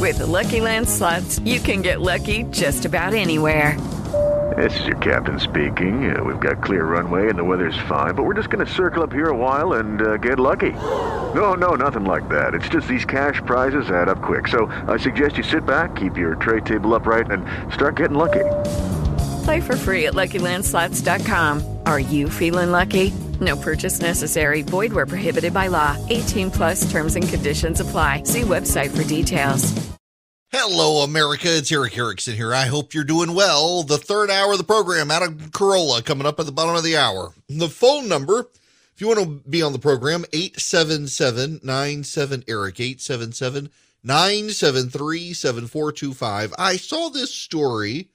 With the Lucky Land Slots, you can get lucky just about anywhere. This is your captain speaking. We've got clear runway and the weather's fine, but we're just going to circle up here a while and get lucky. No, nothing like that. It's just these cash prizes add up quick. So I suggest you sit back, keep your tray table upright, and start getting lucky. Play for free at LuckyLandSlots.com. Are you feeling lucky? No purchase necessary. Void where prohibited by law. 18 plus terms and conditions apply. See website for details. Hello, America. It's Eric Erickson here. I hope you're doing well. The third hour of the program out of Corolla coming up at the bottom of the hour. The phone number, if you want to be on the program, 877-97-ERIC, 877-973-7425. I saw this story.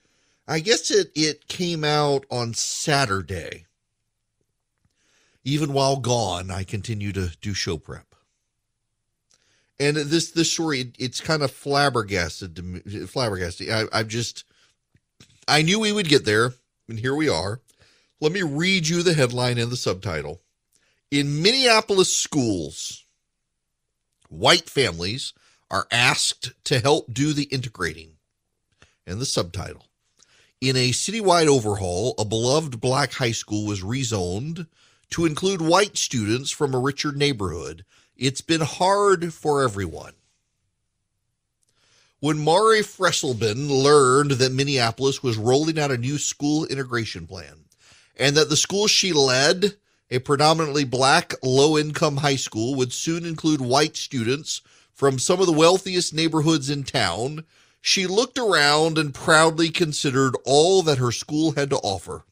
I guess it came out on Saturday. Even while gone, I continue to do show prep. And this story, it's kind of flabbergasted. I knew we would get there, and here we are. Let me read you the headline and the subtitle. In Minneapolis schools, white families are asked to help do the integrating. And the subtitle. In a citywide overhaul, a beloved black high school was rezoned to include white students from a richer neighborhood. It's been hard for everyone. When Mari Fresselben learned that Minneapolis was rolling out a new school integration plan and that the school she led, a predominantly black, low-income high school, would soon include white students from some of the wealthiest neighborhoods in town, she looked around and proudly considered all that her school had to offer.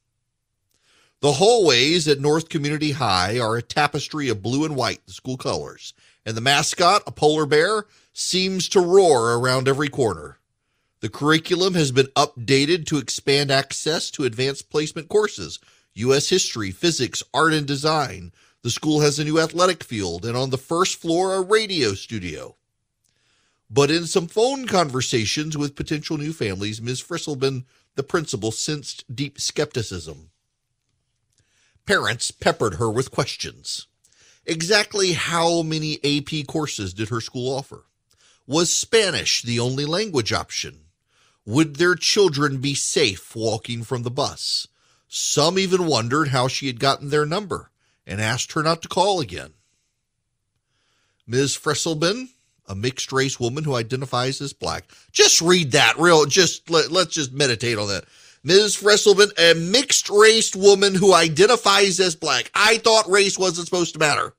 The hallways at North Community High are a tapestry of blue and white, the school colors, and the mascot, a polar bear, seems to roar around every corner. The curriculum has been updated to expand access to advanced placement courses, U.S. history, physics, art, and design. The school has a new athletic field, and on the first floor, a radio studio. But in some phone conversations with potential new families, Ms. Frisselben, the principal, sensed deep skepticism. Parents peppered her with questions. Exactly how many AP courses did her school offer? Was Spanish the only language option? Would their children be safe walking from the bus? Some even wondered how she had gotten their number and asked her not to call again. Ms. Fresselben, a mixed-race woman who identifies as black. Just read that let's just meditate on that. Ms. Fresselben, a mixed-race woman who identifies as black. I thought race wasn't supposed to matter,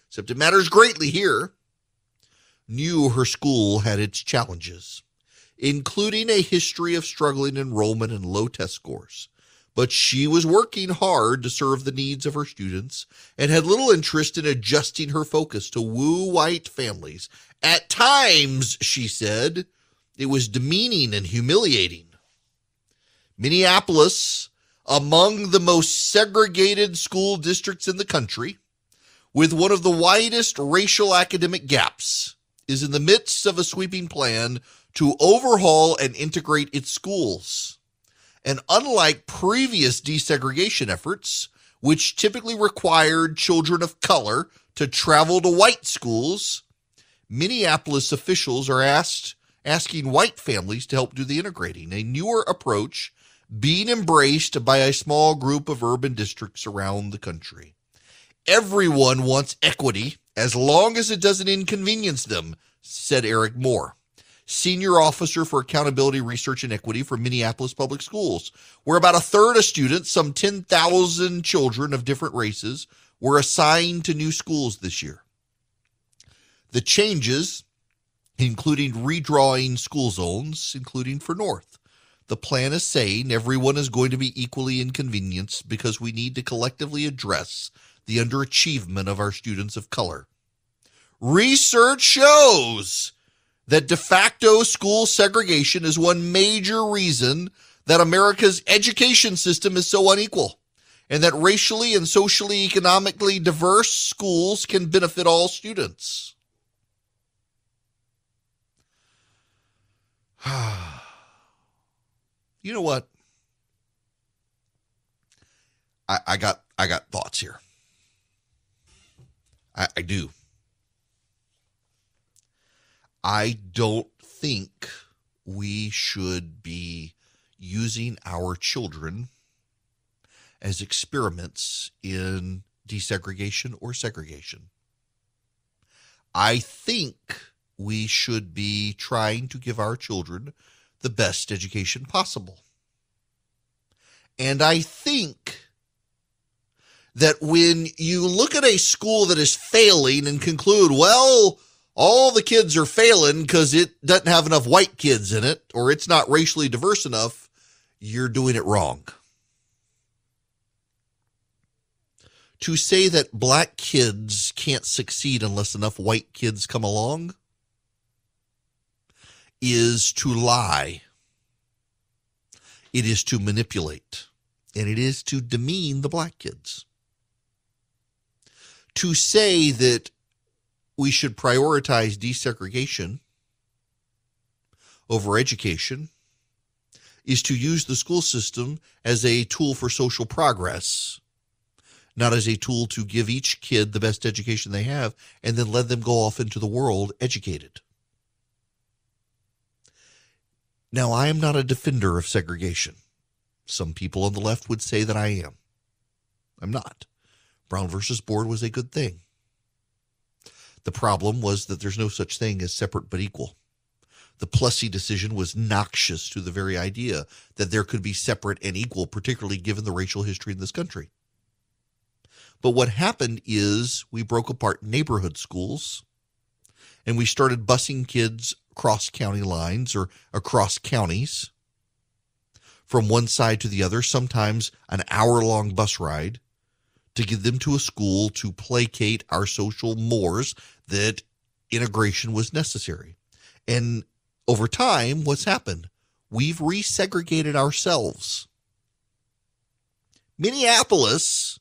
except it matters greatly here. Knew her school had its challenges, including a history of struggling enrollment and low test scores. But she was working hard to serve the needs of her students and had little interest in adjusting her focus to woo white families. At times, she said, it was demeaning and humiliating. Minneapolis, among the most segregated school districts in the country, with one of the widest racial academic gaps, is in the midst of a sweeping plan to overhaul and integrate its schools. And unlike previous desegregation efforts, which typically required children of color to travel to white schools, Minneapolis officials are asking white families to help do the integrating, a newer approach being embraced by a small group of urban districts around the country. Everyone wants equity as long as it doesn't inconvenience them, said Eric Moore, Senior Officer for Accountability Research and Equity for Minneapolis Public Schools, where about a third of students, some 10,000 children of different races, were assigned to new schools this year. The changes, including redrawing school zones, including for North. The plan is saying everyone is going to be equally inconvenienced because we need to collectively address the underachievement of our students of color. Research shows that de facto school segregation is one major reason that America's education system is so unequal, and that racially and socially economically diverse schools can benefit all students. You know what? I got thoughts here. I do. I don't think we should be using our children as experiments in desegregation or segregation. I think we should be trying to give our children the best education possible. And I think that when you look at a school that is failing and conclude, well, all the kids are failing because it doesn't have enough white kids in it, or it's not racially diverse enough, you're doing it wrong. To say that black kids can't succeed unless enough white kids come along is to lie. It is to manipulate, and it is to demean the black kids. To say that we should prioritize desegregation over education is to use the school system as a tool for social progress, not as a tool to give each kid the best education they have and then let them go off into the world educated. Now, I am not a defender of segregation. Some people on the left would say that I am. I'm not. Brown versus Board was a good thing. The problem was that there's no such thing as separate but equal. The Plessy decision was noxious to the very idea that there could be separate and equal, particularly given the racial history in this country. But what happened is we broke apart neighborhood schools and we started busing kids across county lines or across counties from one side to the other, sometimes an hour-long bus ride, to get them to a school to placate our social mores that integration was necessary. And over time, what's happened? We've resegregated ourselves. Minneapolis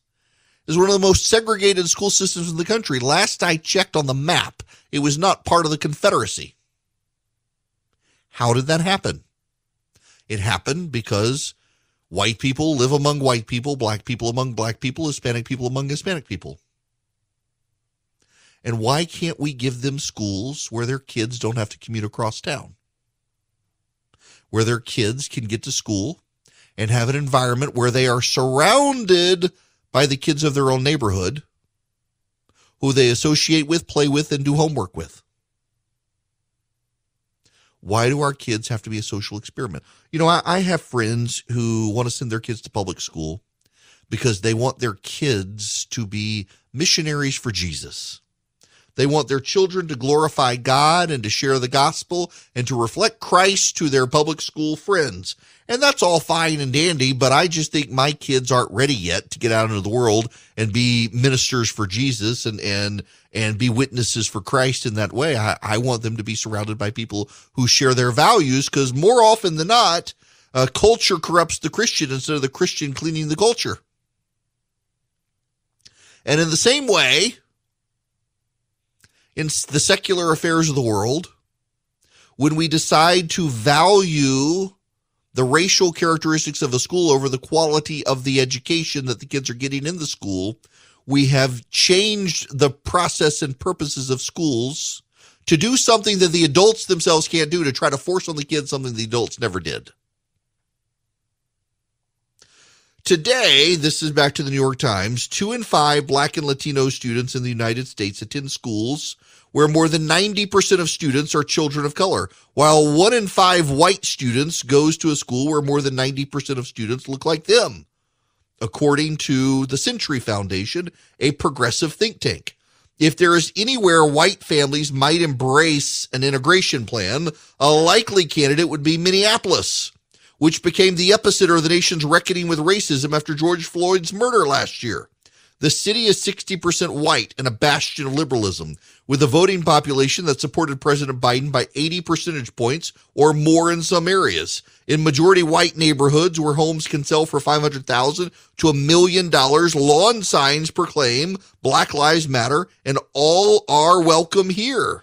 is one of the most segregated school systems in the country. Last I checked on the map, it was not part of the Confederacy. How did that happen? It happened because white people live among white people, black people among black people, Hispanic people among Hispanic people. And why can't we give them schools where their kids don't have to commute across town? Where their kids can get to school and have an environment where they are surrounded by the kids of their own neighborhood who they associate with, play with, and do homework with. Why do our kids have to be a social experiment? You know, I have friends who want to send their kids to public school because they want their kids to be missionaries for Jesus. They want their children to glorify God and to share the gospel and to reflect Christ to their public school friends. And that's all fine and dandy, but I just think my kids aren't ready yet to get out into the world and be ministers for Jesus and be witnesses for Christ in that way. I want them to be surrounded by people who share their values, because more often than not, culture corrupts the Christian instead of the Christian cleaning the culture. And in the same way, in the secular affairs of the world, when we decide to value the racial characteristics of a school over the quality of the education that the kids are getting in the school, we have changed the process and purposes of schools to do something that the adults themselves can't do, to try to force on the kids something the adults never did. Today, this is back to the New York Times, 2 in 5 Black and Latino students in the United States attend schools where more than 90% of students are children of color, while 1 in 5 white students goes to a school where more than 90% of students look like them, according to the Century Foundation, a progressive think tank. If there is anywhere white families might embrace an integration plan, a likely candidate would be Minneapolis, which became the epicenter of the nation's reckoning with racism after George Floyd's murder last year. The city is 60% white and a bastion of liberalism, with a voting population that supported President Biden by 80 percentage points or more in some areas. In majority white neighborhoods where homes can sell for $500,000 to $1 million, lawn signs proclaim Black Lives Matter and all are welcome here.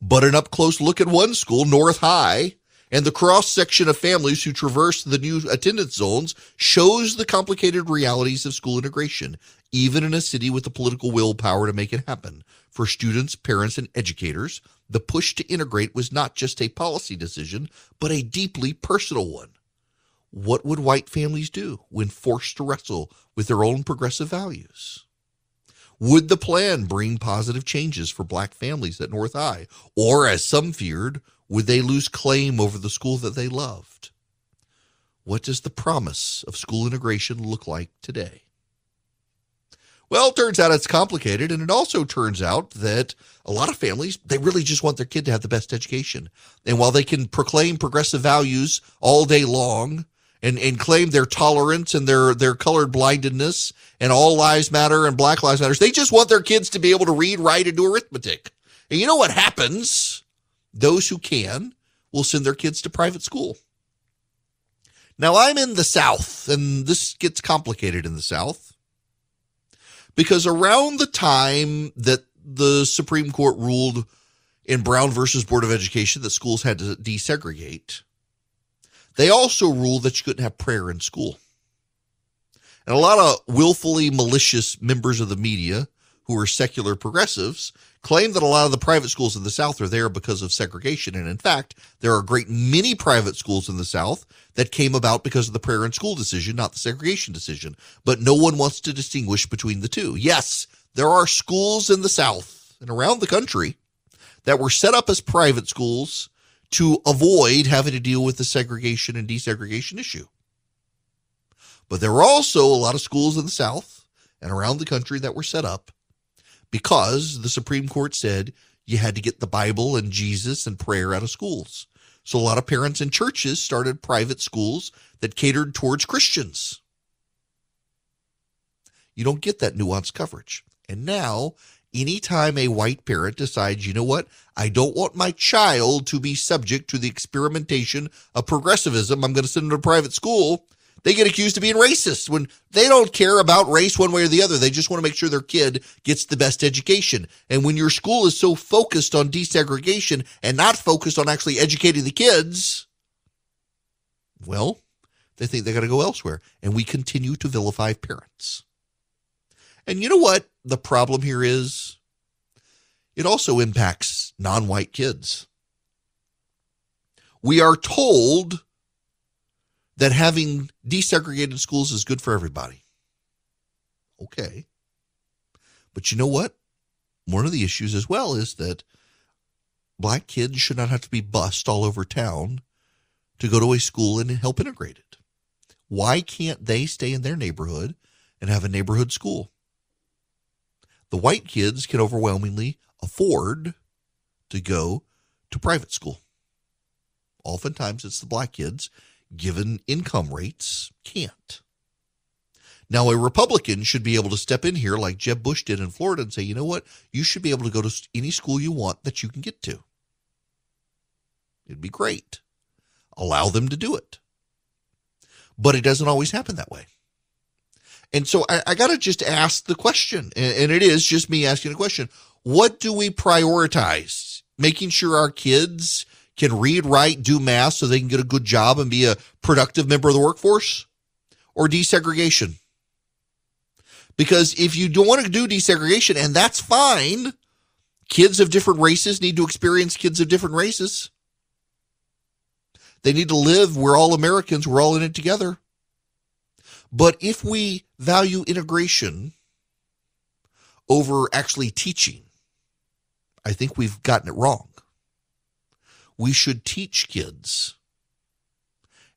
But an up-close look at one school, North High, And the cross-section of families who traverse the new attendance zones shows the complicated realities of school integration, even in a city with the political willpower to make it happen. For students, parents, and educators, the push to integrate was not just a policy decision, but a deeply personal one. What would white families do when forced to wrestle with their own progressive values? Would the plan bring positive changes for black families at North High? Or, as some feared, would they lose claim over the school that they loved? What does the promise of school integration look like today? Well, it turns out it's complicated, and it also turns out that a lot of families, they really just want their kid to have the best education. And while they can proclaim progressive values all day long and claim their tolerance and their colored blindedness and all lives matter and black lives matter, they just want their kids to be able to read, write, and do arithmetic. And you know what happens? Those who can will send their kids to private school. Now, I'm in the South, and this gets complicated in the South, because around the time that the Supreme Court ruled in Brown versus Board of Education that schools had to desegregate, they also ruled that you couldn't have prayer in school. And a lot of willfully malicious members of the media who are secular progressives claim that a lot of the private schools in the South are there because of segregation. And in fact, there are a great many private schools in the South that came about because of the prayer in school decision, not the segregation decision. But no one wants to distinguish between the two. Yes, there are schools in the South and around the country that were set up as private schools to avoid having to deal with the segregation and desegregation issue. But there were also a lot of schools in the South and around the country that were set up because the Supreme Court said you had to get the Bible and Jesus and prayer out of schools. So a lot of parents and churches started private schools that catered towards Christians. You don't get that nuanced coverage. And now, anytime a white parent decides, you know what, I don't want my child to be subject to the experimentation of progressivism, I'm going to send them to private school, they get accused of being racist when they don't care about race one way or the other. They just want to make sure their kid gets the best education. And when your school is so focused on desegregation and not focused on actually educating the kids, well, they think they got to go elsewhere. And we continue to vilify parents. And you know what the problem here is? It also impacts non-white kids. We are told that having desegregated schools is good for everybody. Okay. But you know what? One of the issues as well is that black kids should not have to be bused all over town to go to a school and help integrate it. Why can't they stay in their neighborhood and have a neighborhood school? The white kids can overwhelmingly afford to go to private school. Oftentimes it's the black kids, given income rates, can't. Now, a Republican should be able to step in here like Jeb Bush did in Florida and say, you know what? You should be able to go to any school you want that you can get to. It'd be great. Allow them to do it. But it doesn't always happen that way. And so I got to just ask the question, and it is just me asking a question. What do we prioritize? Making sure our kids can read, write, do math so they can get a good job and be a productive member of the workforce? Or desegregation? Because if you don't want to do desegregation, and that's fine, kids of different races need to experience kids of different races. They need to live, we're all Americans, we're all in it together. But if we value integration over actually teaching, I think we've gotten it wrong. We should teach kids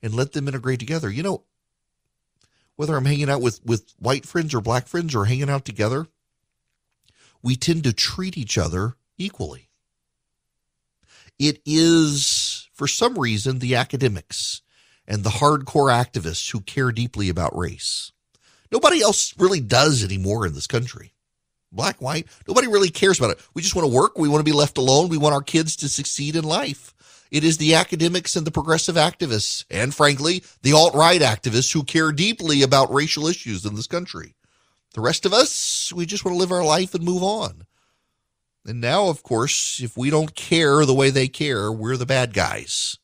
and let them integrate together. You know, whether I'm hanging out with white friends or black friends or hanging out together, we tend to treat each other equally. It is, for some reason, the academics and the hardcore activists who care deeply about race. Nobody else really does anymore in this country. Black, white, nobody really cares about it. We just want to work. We want to be left alone. We want our kids to succeed in life. It is the academics and the progressive activists, and frankly, the alt-right activists who care deeply about racial issues in this country. The rest of us, we just want to live our life and move on. And now, of course, if we don't care the way they care, we're the bad guys.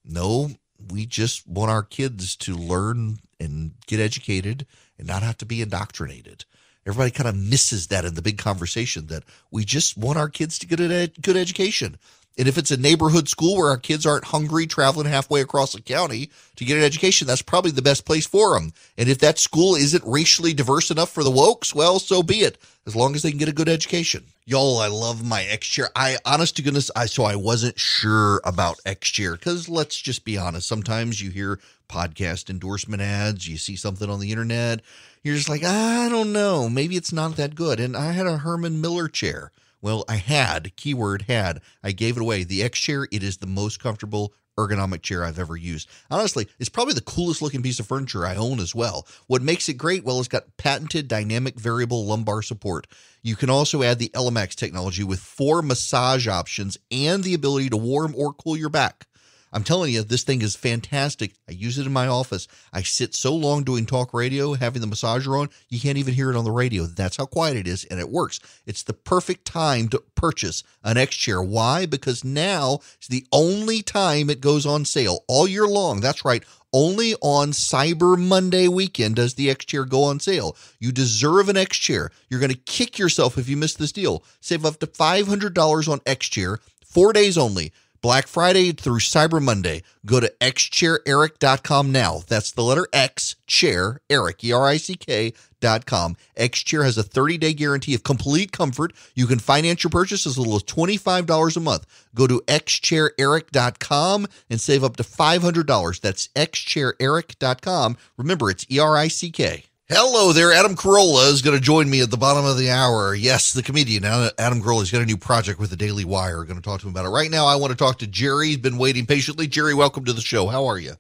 No, we just want our kids to learn and get educated and not have to be indoctrinated. Everybody kind of misses that in the big conversation, that we just want our kids to get a good education. And if it's a neighborhood school where our kids aren't hungry traveling halfway across the county to get an education, that's probably the best place for them. And if that school isn't racially diverse enough for the wokes, well, so be it, as long as they can get a good education. Y'all, I love my X-Chair. Honest to goodness, I wasn't sure about X-Chair, because let's just be honest. Sometimes you hear podcast endorsement ads, you see something on the internet, you're just like, I don't know, maybe it's not that good. And I had a Herman Miller chair. Well, I gave it away. The X-Chair, it is the most comfortable ergonomic chair I've ever used. Honestly, it's probably the coolest looking piece of furniture I own as well. What makes it great? Well, it's got patented dynamic variable lumbar support. You can also add the Elemax technology with 4 massage options and the ability to warm or cool your back. I'm telling you, this thing is fantastic. I use it in my office. I sit so long doing talk radio, having the massager on, you can't even hear it on the radio. That's how quiet it is, and it works. It's the perfect time to purchase an X-Chair. Why? Because now is the only time it goes on sale all year long. That's right. Only on Cyber Monday weekend does the X-Chair go on sale. You deserve an X-Chair. You're going to kick yourself if you miss this deal. Save up to $500 on X-Chair, 4 days only. Black Friday through Cyber Monday. Go to xchaireric.com now. That's the letter X, chair, Eric, ERICK.com. X-Chair has a 30-day guarantee of complete comfort. You can finance your purchase as little as $25 a month. Go to xchaireric.com and save up to $500. That's xchaireric.com. Remember, it's ERICK. Hello there. Adam Corolla is going to join me at the bottom of the hour. Yes, the comedian Adam Corolla has got a new project with the Daily Wire. We're going to talk to him about it. Right now, I want to talk to Jerry. He's been waiting patiently. Jerry, welcome to the show. How are you?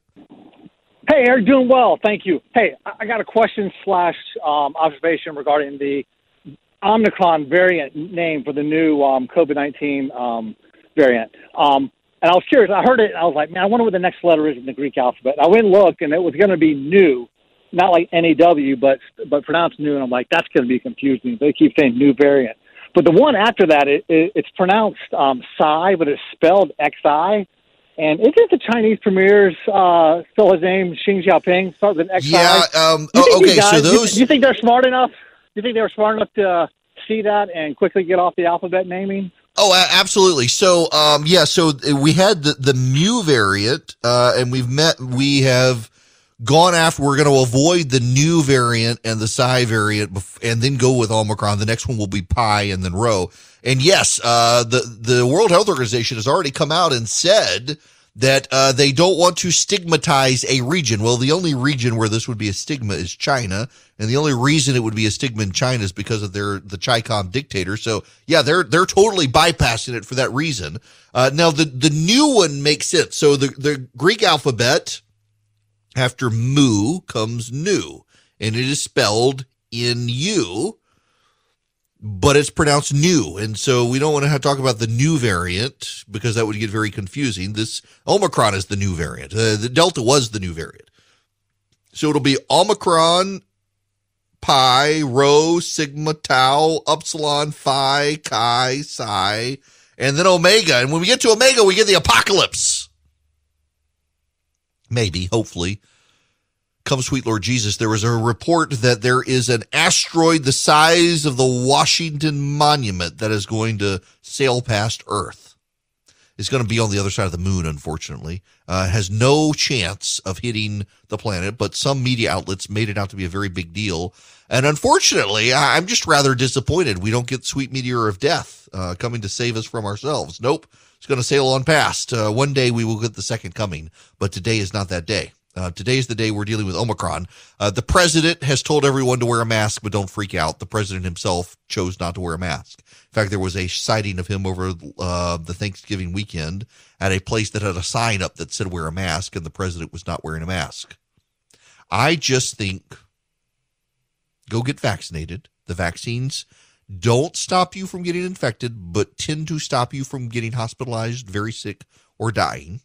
Hey, Eric, doing well. Thank you. Hey, I got a question / observation regarding the Omicron variant name for the new COVID-19 variant. And I was curious. I heard it, and I was like, man, I wonder what the next letter is in the Greek alphabet. I went and looked, and it was going to be new. Not like NEW, but pronounced new, and I'm like, that's going to be confusing. They keep saying new variant. But the one after that, it's pronounced Xi, but it's spelled XI. And isn't the Chinese premier's still his name, Xi Jinping, starts with XI? Yeah, okay, so those... Do you think they're smart enough? Do you think they were smart enough to see that and quickly get off the alphabet naming? Oh, absolutely. So, so we had the Mu variant, and we have gone after, we're going to avoid the new variant and the Psi variant and then go with Omicron. The next one will be Pi and then Rho. And yes, the World Health Organization has already come out and said that they don't want to stigmatize a region. Well, the only region where this would be a stigma is China, and the only reason it would be a stigma in China is because of the Chi-Com dictator. So yeah, they're totally bypassing it for that reason. Now the new one makes sense. So the Greek alphabet, after Mu comes Nu, and it is spelled N-U, but it's pronounced new. And so we don't want to talk about the new variant because that would get very confusing. This Omicron is the new variant. The Delta was the new variant. So it'll be Omicron, Pi, Rho, Sigma, Tau, Upsilon, Phi, Chi, Psi, and then Omega. And when we get to Omega, we get the apocalypse. Maybe, hopefully. Come, sweet Lord Jesus. There was a report that there is an asteroid the size of the Washington Monument that is going to sail past Earth. It's going to be on the other side of the moon, unfortunately. Has no chance of hitting the planet, but some media outlets made it out to be a very big deal. And unfortunately, I'm just rather disappointed we don't get sweet meteor of death coming to save us from ourselves. Nope. It's going to sail on past. One day we will get the second coming, but today is not that day. Today is the day we're dealing with Omicron. The president has told everyone to wear a mask, but don't freak out. The president himself chose not to wear a mask. In fact, there was a sighting of him over the Thanksgiving weekend at a place that had a sign up that said wear a mask, and the president was not wearing a mask. I just think go get vaccinated. The vaccines don't stop you from getting infected, but tend to stop you from getting hospitalized, very sick, or dying.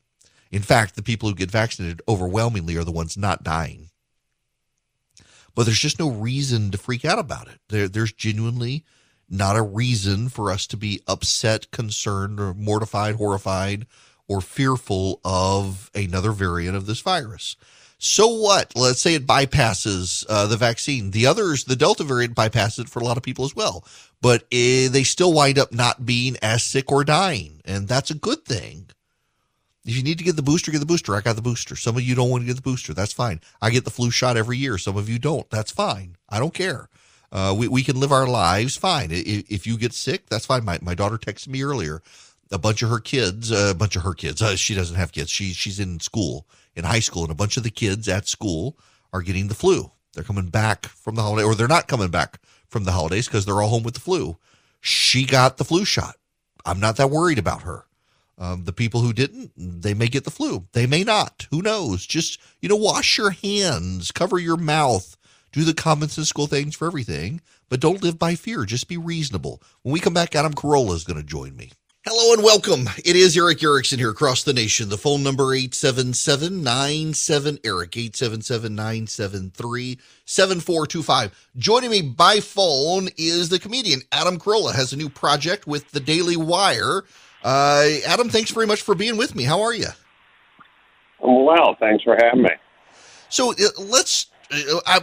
In fact, the people who get vaccinated overwhelmingly are the ones not dying. But there's just no reason to freak out about it. There's genuinely not a reason for us to be upset, concerned, or mortified, horrified, or fearful of another variant of this virus. So what? Let's say it bypasses the vaccine. The others, the Delta variant bypasses it for a lot of people as well. But they still wind up not being as sick or dying. And that's a good thing. If you need to get the booster, get the booster. I got the booster. Some of you don't want to get the booster. That's fine. I get the flu shot every year. Some of you don't. That's fine. I don't care. We can live our lives fine. If you get sick, that's fine. My daughter texted me earlier. A bunch of her kids, she doesn't have kids. She's in school, in high school, and a bunch of the kids at school are getting the flu. They're coming back from the holiday, or they're not coming back from the holidays because they're all home with the flu. She got the flu shot. I'm not that worried about her. The people who didn't, they may get the flu. They may not. Who knows? Just, wash your hands, cover your mouth, do the common sensical things for everything, but don't live by fear. Just be reasonable. When we come back, Adam Corolla is going to join me. Hello and welcome. It is Eric Erickson here across the nation. The phone number 877-97-ERIC, 877-973-7425. Joining me by phone is the comedian Adam Corolla. Has a new project with the Daily Wire. Adam, thanks very much for being with me. How are you? Well, thanks for having me. So let's,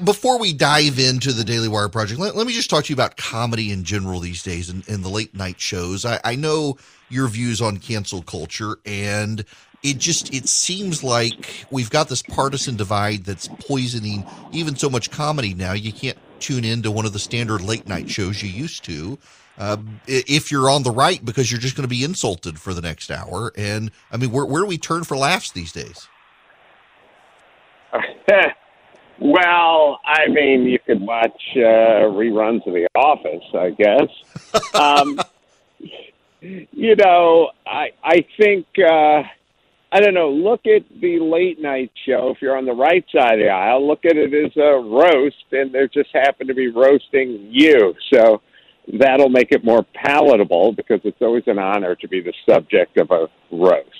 before we dive into the Daily Wire project, let me just talk to you about comedy in general these days and the late night shows. I know your views on cancel culture, and it seems like we've got this partisan divide that's poisoning even so much comedy now. You can't tune into one of the standard late night shows you used to. If you're on the right, because you're just going to be insulted for the next hour. And I mean, where do we turn for laughs these days? Well, I mean, you could watch reruns of The Office, I guess. I think, I don't know, look at the late night show. If you're on the right side of the aisle, look at it as a roast, and they just happen to be roasting you. So that'll make it more palatable, because it's always an honor to be the subject of a roast.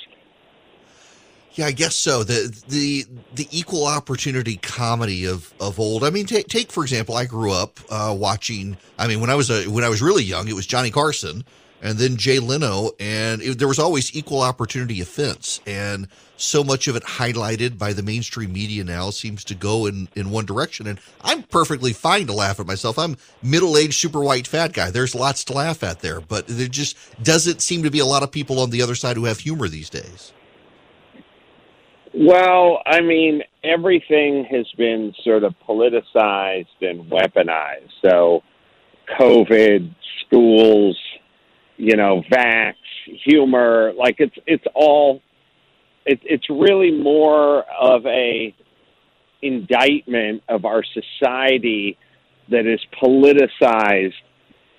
Yeah, I guess so. The equal opportunity comedy of old. I mean, take for example, I grew up watching. I mean, when I was really young, it was Johnny Carson, and then Jay Leno, and there was always equal opportunity offense, and so much of it highlighted by the mainstream media now seems to go in one direction. And I'm perfectly fine to laugh at myself. I'm middle-aged, super white, fat guy. There's lots to laugh at there, but there just doesn't seem to be a lot of people on the other side who have humor these days. Well, I mean, everything has been sort of politicized and weaponized. So COVID, schools, vax, humor, like it's really more of a indictment of our society that has politicized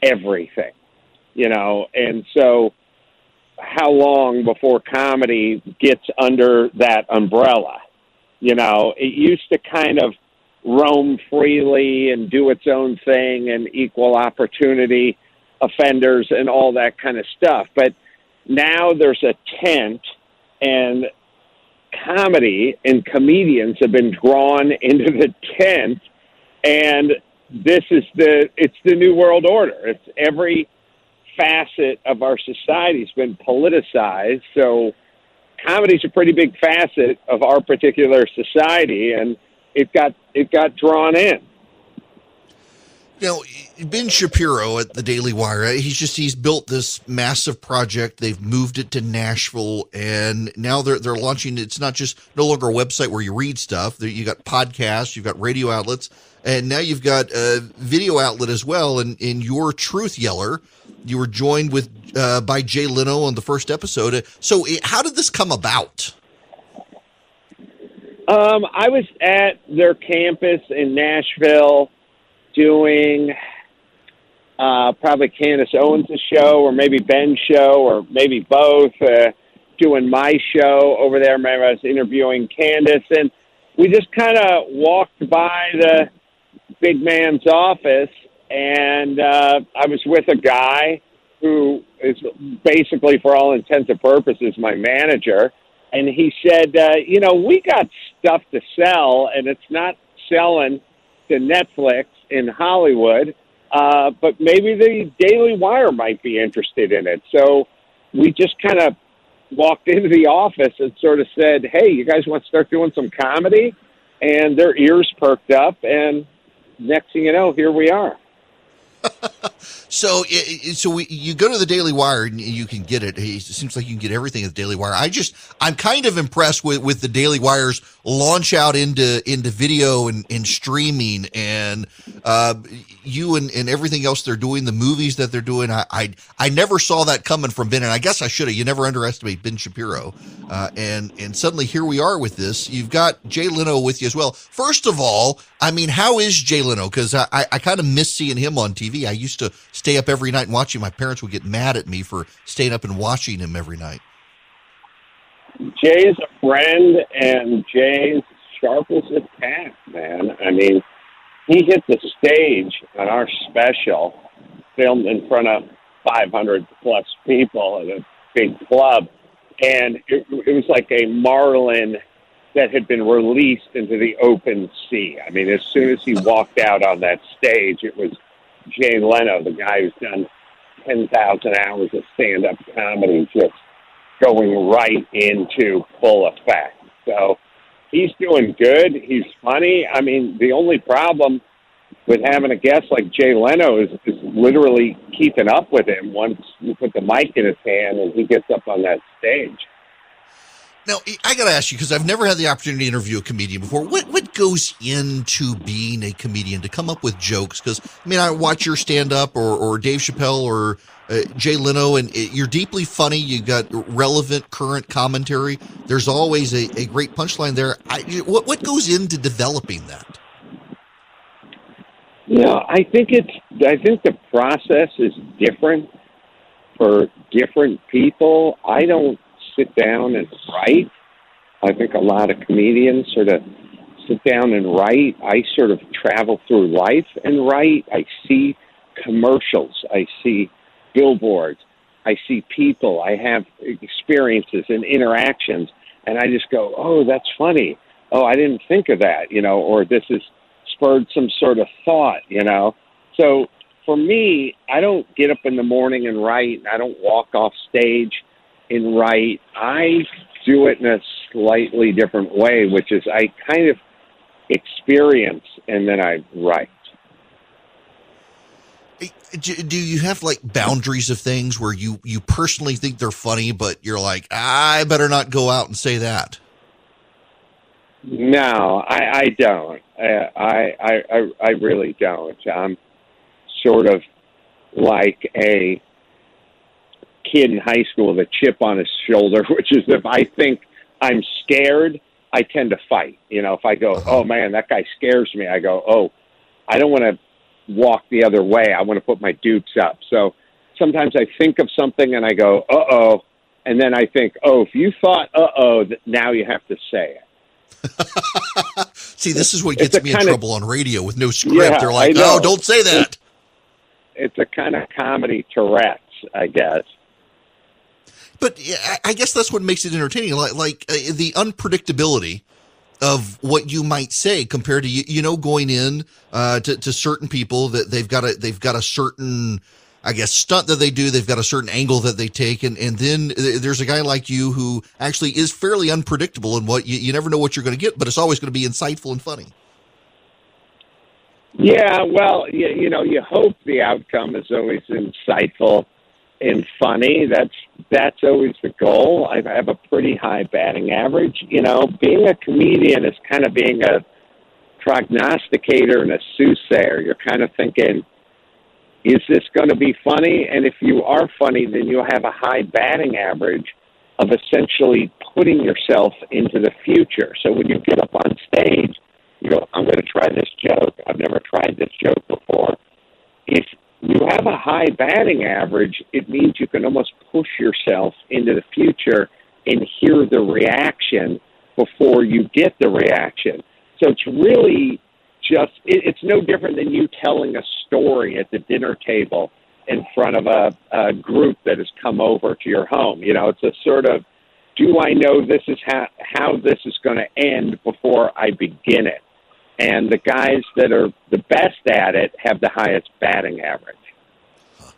everything, and so how long before comedy gets under that umbrella? It used to kind of roam freely and do its own thing, and equal opportunity offenders and all that kind of stuff. But now there's a tent, and comedy and comedians have been drawn into the tent, and it's the new world order. It's every facet of our society has been politicized. So comedy's a pretty big facet of our particular society, and it got drawn in. Ben Shapiro at the Daily Wire, he's built this massive project. They've moved it to Nashville, and now they're launching. It's not just no longer a website where you read stuff. You got podcasts, you've got radio outlets, and now you've got a video outlet as well. And in your Truth Yeller, you were joined by Jay Leno on the first episode. So how did this come about? I was at their campus in Nashville doing probably Candace Owens' show, or maybe Ben's show, or maybe both, doing my show over there. Maybe I was interviewing Candace, and we just kind of walked by the big man's office, and I was with a guy who is basically, for all intents and purposes, my manager, and he said, we got stuff to sell, and it's not selling to Netflix in Hollywood, but maybe the Daily Wire might be interested in it. So we just kind of walked into the office and sort of said, "Hey, you guys want to start doing some comedy?" And their ears perked up, and next thing you know, here we are. So you go to the Daily Wire and you can get it. It seems like you can get everything at the Daily Wire. I'm kind of impressed with the Daily Wire's launch out into video and streaming, and you and everything else they're doing, the movies that they're doing. I never saw that coming from Ben, and I guess I should have. You never underestimate Ben Shapiro. And suddenly here we are with this. You've got Jay Leno with you as well. First of all, I mean, how is Jay Leno? Because I kind of miss seeing him on TV. I used to stay up every night and watch him. My parents would get mad at me for staying up and watching him every night. Jay's a friend, and Jay's sharp as a tack, man. I mean, he hit the stage on our special, filmed in front of 500-plus people at a big club, and it was like a marlin that had been released into the open sea. I mean, as soon as he walked out on that stage, it was Jay Leno, the guy who's done 10,000 hours of stand-up comedy, just going right into full effect. So he's doing good. He's funny. I mean, the only problem with having a guest like Jay Leno is literally keeping up with him once you put the mic in his hand and he gets up on that stage. Now, I got to ask you, because I've never had the opportunity to interview a comedian before, what goes into being a comedian to come up with jokes? Because, I mean, I watch your stand-up or Dave Chappelle or Jay Leno, and you're deeply funny. You got relevant, current commentary. There's always a great punchline there. What goes into developing that? I think the process is different for different people. I don't sit down and write. I think a lot of comedians sort of sit down and write. I sort of travel through life and write. I see commercials. I see billboards. I see people. I have experiences and interactions, and I just go, "Oh, that's funny. Oh, I didn't think of that," or this has spurred some sort of thought, So for me, I don't get up in the morning and write. I don't walk off stage and write. I do it in a slightly different way, which is I kind of experience and then I write. Do you have like boundaries of things where you personally think they're funny, but you're like, I better not go out and say that? No, I don't. I really don't. I'm sort of like a kid in high school with a chip on his shoulder, which is if I think I'm scared, I tend to fight. If I go, "Oh man, that guy scares me," I go, "Oh, I don't want to walk the other way. I want to put my dukes up." So sometimes I think of something and I go, "Uh-oh," and then I think, "Oh, if you thought uh-oh, now you have to say it." See, this is what gets me in trouble on radio with no script. Yeah, they're like, "Oh, don't say that." It's a kind of comedy Tourette's, I guess. But I guess that's what makes it entertaining, like the unpredictability of what you might say compared to going in to certain people that they've got a certain, I guess, stunt that they do. They've got a certain angle that they take, and then there's a guy like you who actually is fairly unpredictable in what you never know what you're going to get, but it's always going to be insightful and funny. Yeah, well, you hope the outcome is always insightful and funny. That's always the goal. I have a pretty high batting average. Being a comedian is kind of being a prognosticator and a soothsayer. You're kind of thinking, is this going to be funny? And if you are funny, then you'll have a high batting average of essentially putting yourself into the future. So when you get up on stage, you go, "I'm going to try this joke. I've never tried this joke before." If you have a high batting average, it means you can almost push yourself into the future and hear the reaction before you get the reaction. So it's really it's no different than you telling a story at the dinner table in front of a group that has come over to your home. It's a sort of, do I know this is how this is going to end before I begin it? And the guys that are the best at it have the highest batting average.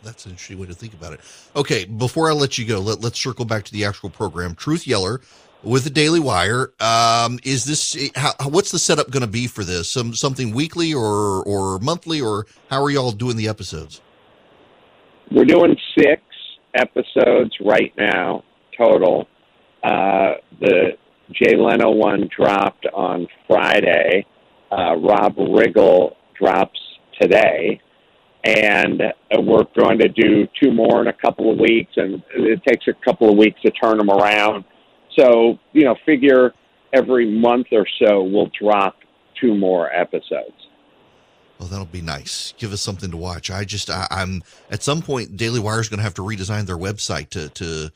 That's an interesting way to think about it. Okay, before I let you go, let's circle back to the actual program. Truth Yeller with the Daily Wire. Is this what's the setup going to be for this? Something weekly or monthly, or how are y'all doing the episodes? We're doing 6 episodes right now total. The Jay Leno one dropped on Friday. Rob Riggle drops today. And we're going to do 2 more in a couple of weeks, and it takes a couple of weeks to turn them around. So, figure every month or so we'll drop 2 more episodes. Well, that'll be nice. Give us something to watch. I'm at some point, Daily Wire is going to have to redesign their website to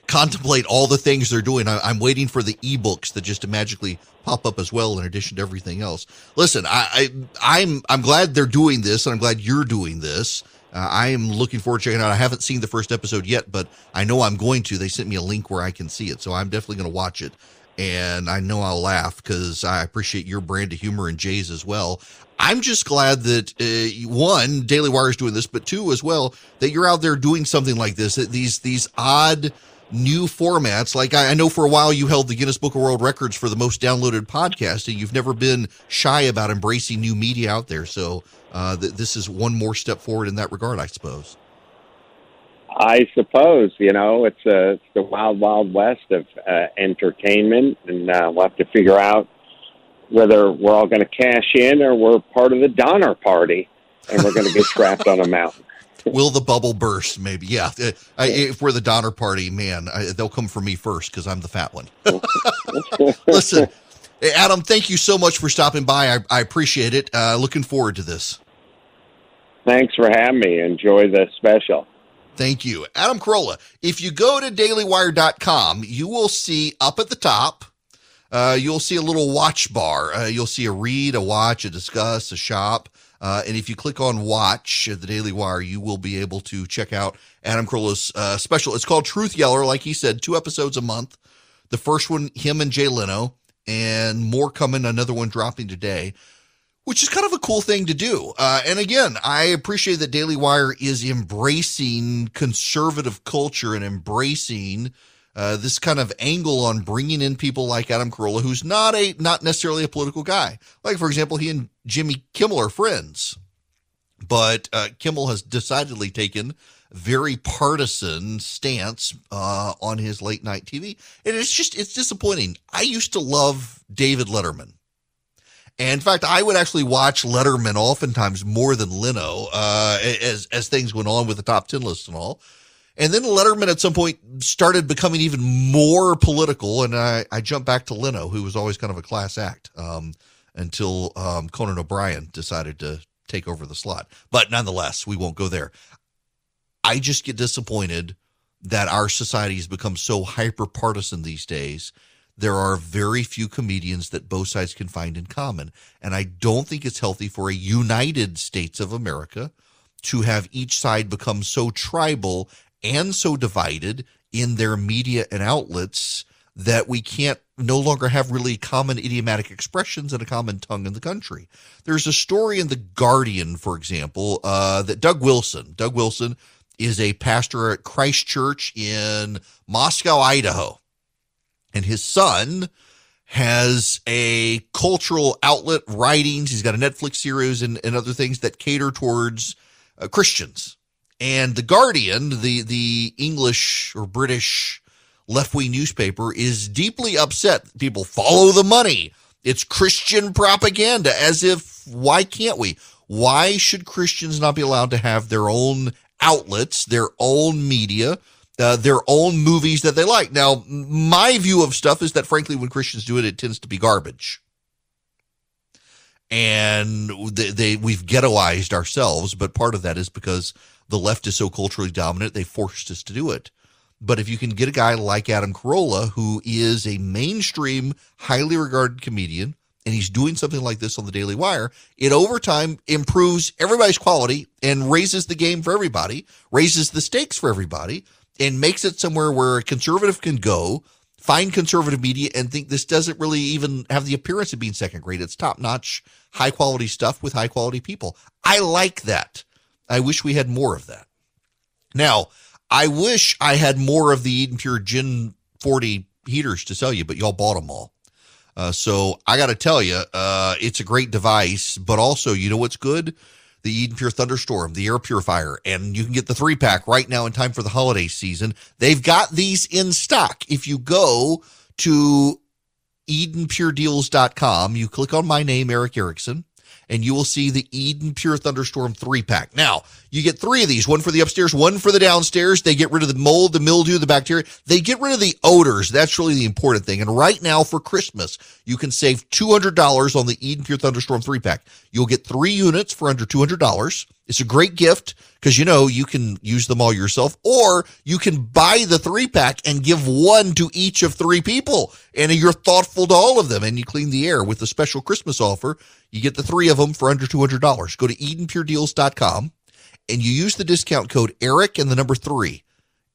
contemplate all the things they're doing. I'm waiting for the ebooks that just magically pop up as well, in addition to everything else. Listen, I'm glad they're doing this, and I'm glad you're doing this. I am looking forward to checking it out. I haven't seen the first episode yet, but I know I'm going to. They sent me a link where I can see it, so I'm definitely going to watch it. And I know I'll laugh because I appreciate your brand of humor and Jay's as well. I'm just glad that, one, Daily Wire is doing this, but 2, as well, that you're out there doing something like this, these odd new formats. Like I know for a while you held the Guinness Book of World Records for the most downloaded podcast, and you've never been shy about embracing new media out there. So this is one more step forward in that regard, I suppose. I suppose, it's the wild, wild west of entertainment, and we'll have to figure out whether we're all going to cash in or we're part of the Donner Party and we're going to get trapped on a mountain. Will the bubble burst? Maybe. Yeah. If we're the Donner Party, man, they'll come for me first because I'm the fat one. Listen, Adam, thank you so much for stopping by. I appreciate it. Looking forward to this. Thanks for having me. Enjoy the special. Thank you. Adam Corolla. If you go to dailywire.com, you will see up at the top, you'll see a little watch bar. You'll see a read, a watch, a discuss, a shop. And if you click on watch at the Daily Wire, you will be able to check out Adam Carolla's special. It's called Truth Yeller. Like he said, 2 episodes a month. The first one, him and Jay Leno, and more coming, another one dropping today, which is kind of a cool thing to do. And again, I appreciate that Daily Wire is embracing conservative culture and embracing this kind of angle on bringing in people like Adam Carolla, who's not necessarily a political guy. Like, for example, he and Jimmy Kimmel are friends, but Kimmel has decidedly taken very partisan stance on his late night TV. And it's disappointing. I used to love David Letterman. And in fact, I would actually watch Letterman oftentimes more than Leno as things went on with the top 10 list and all. And then Letterman at some point started becoming even more political, and I jumped back to Leno, who was always kind of a class act until Conan O'Brien decided to take over the slot. But nonetheless, we won't go there. I just get disappointed that our society has become so hyper-partisan these days. There are very few comedians that both sides can find in common. And I don't think it's healthy for a United States of America to have each side become so tribal and so divided in their media and outlets that we can't no longer have really common idiomatic expressions and a common tongue in the country. There's a story in The Guardian, for example, that Doug Wilson is a pastor at Christ Church in Moscow, Idaho. And his son has a cultural outlet, writings. He's got a Netflix series and other things that cater towards Christians. And The Guardian, the English or British left-wing newspaper, is deeply upset. People follow the money. It's Christian propaganda, as if, why can't we? Why should Christians not be allowed to have their own outlets, their own media, their own movies that they like? Now, my view of stuff is that, frankly, when Christians do it, it tends to be garbage. And we've ghettoized ourselves, but part of that is because the left is so culturally dominant, they forced us to do it. But if you can get a guy like Adam Carolla, who is a mainstream, highly regarded comedian, and he's doing something like this on the Daily Wire, it over time improves everybody's quality and raises the game for everybody, raises the stakes for everybody, and makes it somewhere where a conservative can go, find conservative media, and think this doesn't really even have the appearance of being second grade. It's top-notch, high-quality stuff with high-quality people. I like that. I wish we had more of that. Now, I wish I had more of the Eden Pure Gen 40 heaters to sell you, but y'all bought them all. So I got to tell you, it's a great device, but also, you know what's good? The Eden Pure Thunderstorm, the air purifier, and you can get the 3-pack right now in time for the holiday season. They've got these in stock. If you go to EdenPureDeals.com, you click on my name, Eric Erickson, and you will see the Eden Pure Thunderstorm 3-pack. Now, you get 3 of these, one for the upstairs, one for the downstairs. They get rid of the mold, the mildew, the bacteria. They get rid of the odors. That's really the important thing. And right now for Christmas, you can save $200 on the Eden Pure Thunderstorm 3-pack. You'll get 3 units for under $200. It's a great gift because, you know, you can use them all yourself, or you can buy the 3-pack and give one to each of 3 people. And you're thoughtful to all of them, and you clean the air with a special Christmas offer. You get the 3 of them for under $200. Go to EdenPureDeals.com and you use the discount code ERIC and the number 3,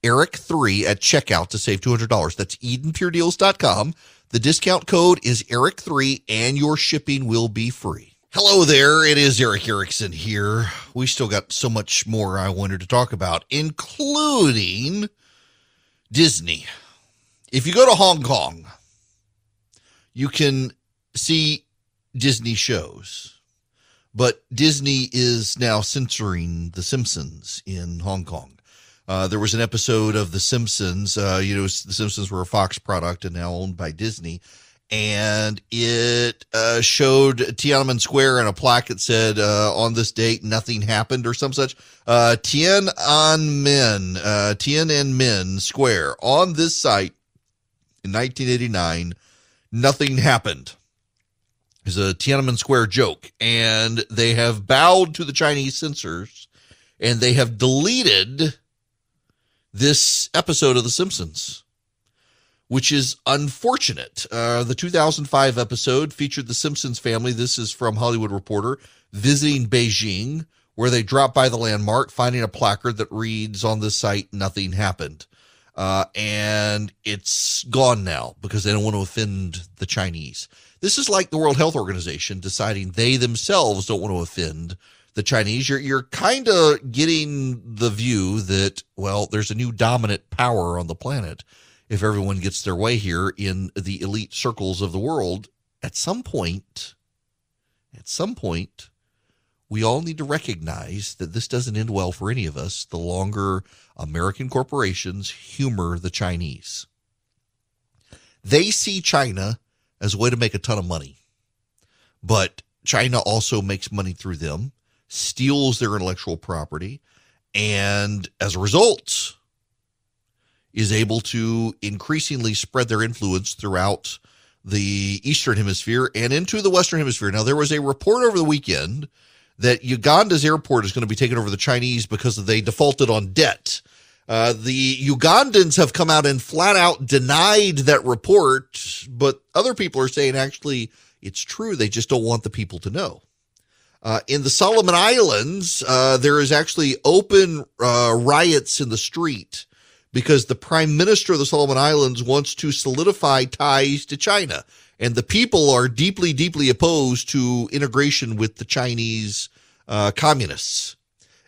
ERIC3 at checkout to save $200. That's EdenPureDeals.com. The discount code is ERIC3 and your shipping will be free. Hello there. It is Eric Erickson here. We still got so much more I wanted to talk about, including Disney. If you go to Hong Kong, you can see Disney shows, but Disney is now censoring The Simpsons in Hong Kong. There was an episode of The Simpsons, The Simpsons were a Fox product and now owned by Disney, and it showed Tiananmen Square and a plaque that said, on this date, nothing happened or some such. Tiananmen Square, on this site in 1989, nothing happened. Is a Tiananmen Square joke, and they have bowed to the Chinese censors, and they have deleted this episode of The Simpsons, which is unfortunate. The 2005 episode featured the Simpsons family. This is from Hollywood Reporter, visiting Beijing, where they drop by the landmark, finding a placard that reads, on this site, nothing happened. And it's gone now because they don't want to offend the Chinese. This is like the World Health Organization deciding they themselves don't want to offend the Chinese. You're kind of getting the view that, well, there's a new dominant power on the planet. If everyone gets their way here in the elite circles of the world, at some point, we all need to recognize that this doesn't end well for any of us the longer American corporations humor the Chinese. They see China as a way to make a ton of money, but China also makes money through them, steals their intellectual property, and as a result is able to increasingly spread their influence throughout the Eastern Hemisphere and into the Western Hemisphere. Now, there was a report over the weekend that Uganda's airport is going to be taken over the Chinese because they defaulted on debt. The Ugandans have come out and flat out denied that report, but other people are saying actually it's true. They just don't want the people to know. In the Solomon Islands, there is actually open riots in the street because the prime minister of the Solomon Islands wants to solidify ties to China. And the people are deeply, deeply opposed to integration with the Chinese communists.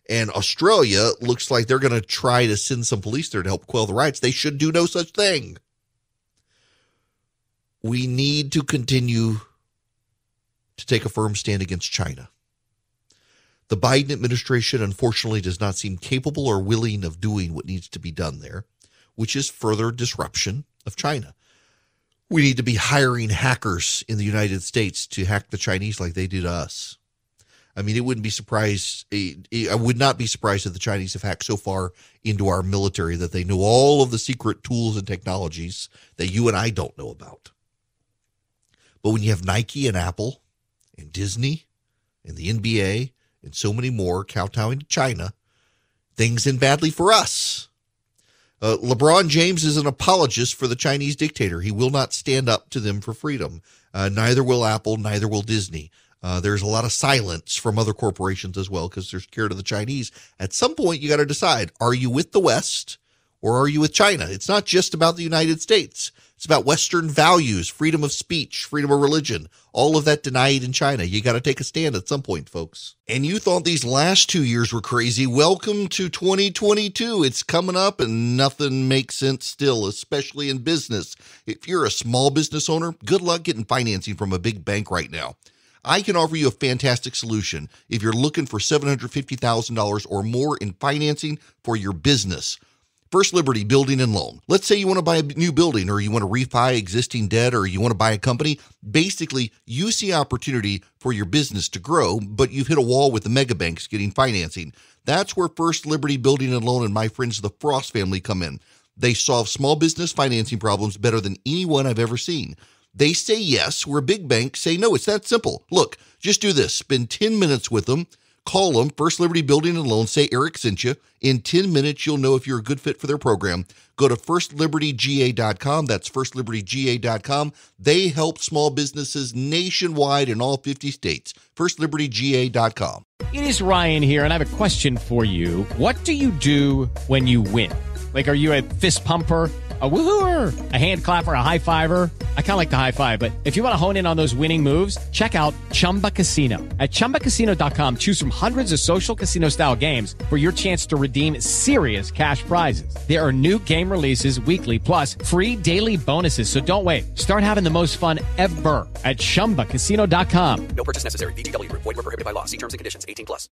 And Australia looks like they're going to try to send some police there to help quell the riots. They should do no such thing. We need to continue to take a firm stand against China. The Biden administration, unfortunately, does not seem capable or willing of doing what needs to be done there, which is further disruption of China. We need to be hiring hackers in the United States to hack the Chinese like they did us. I mean, I would not be surprised if the Chinese have hacked so far into our military that they know all of the secret tools and technologies that you and I don't know about. But when you have Nike and Apple and Disney and the NBA and so many more kowtowing to China, things end badly for us. LeBron James is an apologist for the Chinese dictator. He will not stand up to them for freedom. Neither will Apple, neither will Disney. There's a lot of silence from other corporations as well because they're scared of the Chinese. At some point, you got to decide, are you with the West Or are you with China? It's not just about the United States. It's about Western values, freedom of speech, freedom of religion, all of that denied in China. You got to take a stand at some point, folks. And you thought these last 2 years were crazy. Welcome to 2022. It's coming up and nothing makes sense still, especially in business. If you're a small business owner, good luck getting financing from a big bank right now. I can offer you a fantastic solution if you're looking for $750,000 or more in financing for your business. First Liberty Building and Loan. Let's say you want to buy a new building or you want to refi existing debt or you want to buy a company. Basically, you see opportunity for your business to grow, but you've hit a wall with the mega banks getting financing. That's where First Liberty Building and Loan and my friends the Frost family come in. They solve small business financing problems better than anyone I've ever seen. They say yes, where big banks say no. It's that simple. Look, just do this. Spend 10 minutes with them. Call them, First Liberty Building and Loan. Say Eric sent you. In 10 minutes, you'll know if you're a good fit for their program. Go to firstlibertyga.com. That's firstlibertyga.com. They help small businesses nationwide in all 50 states. Firstlibertyga.com. It is Ryan here, and I have a question for you. What do you do when you win? Like, are you a fist pumper, a woohooer, a hand clapper, a high fiver? I kind of like the high five, but if you want to hone in on those winning moves, check out Chumba Casino. At ChumbaCasino.com, choose from hundreds of social casino style games for your chance to redeem serious cash prizes. There are new game releases weekly, plus free daily bonuses. So don't wait. Start having the most fun ever at ChumbaCasino.com. No purchase necessary. VGW Group. Void where prohibited by law. See terms and conditions. 18+.